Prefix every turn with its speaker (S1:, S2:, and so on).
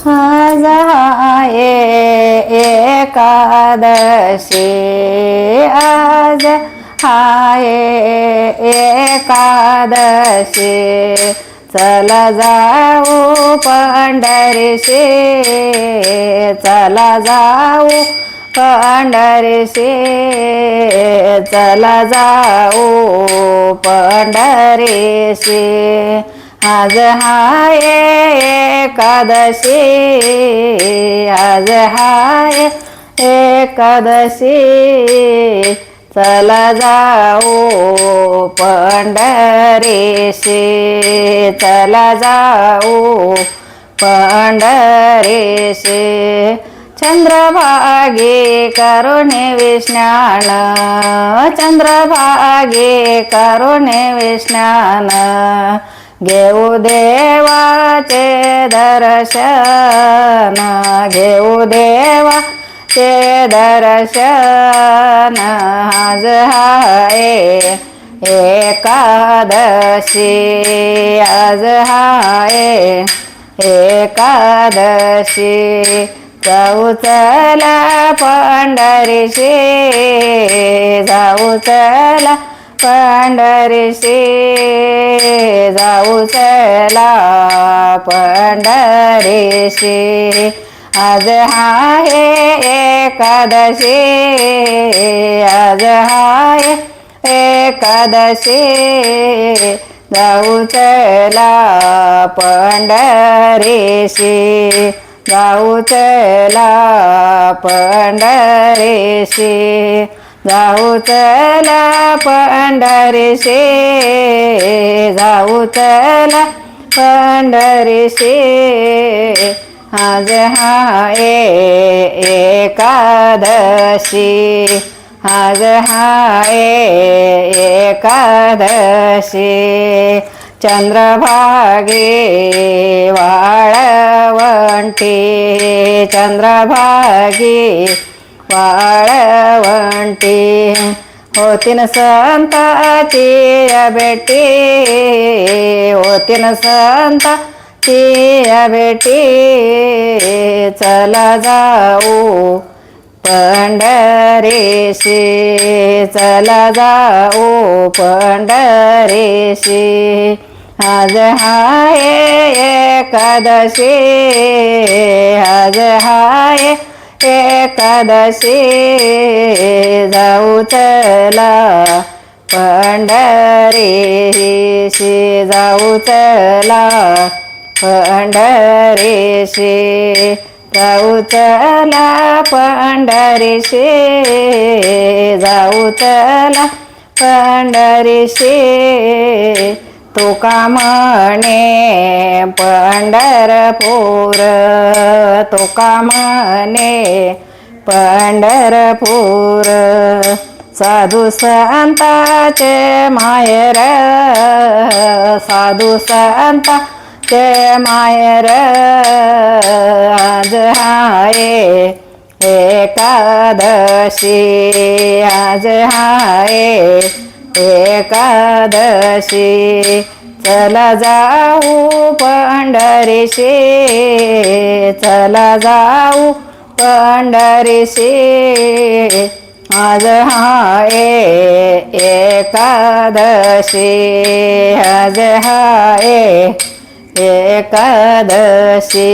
S1: आज आहे एकादशी, आज आहे एकादशी, चला जाऊ पंढरीशी, चला जाऊ पंढरीशी, चला जाऊ पंढरीशी। आज आहे एकादशी, आज आहे एकादशी, चला जाऊ पंढरीशी, चला जाऊ पंढरीशी। चंद्रभागी करुणे विस्नान, चंद्रभागी करुणे विस्नान, घेऊ देवाचे दर्शन, घेऊ देवाचे दर्शन। आज आहे एकादशी, आज आहे एकादशी, जाऊ चला पंढरीशी, जाऊ चला पंढरीशी, जाऊ चला पंढरीशी। आज आहे एकादशी, आज आहे एकादशी, जाऊ चला पंढरीशी, जाऊ चला पंढरीशी, जाऊ चला पंढरीशी, जाऊ चला पंढरीशी। आज आहे एकादशी, आज आहे एकादशी, चंद्रभागी वाळवंटी, चंद्रभागी वाळवंटी, होतीन संताची भेटी, होतीन संताची भेटी, चला जाऊ पंढरीशी, चला जाऊ पंढरीशी। आज आहे एकादशी, आज आहे एकादशी, जाऊ चला पंढरीशी, जाऊ चला पंढरीशी, जाऊ चला पंढरीशी, जाऊ चला पंढरीशी। तुका म्हणे पंढरपूर, तुका म्हणे पंढरपूर, साधू संतांचे माहेर, साधू संतांचे माहेर। आज आहे एकादशी, आज आहे एकादशी, चला जाऊ पंढरीशी, चला जाऊ पंढरीशी। आज आहे एकादशी, आज आहे एकादशी।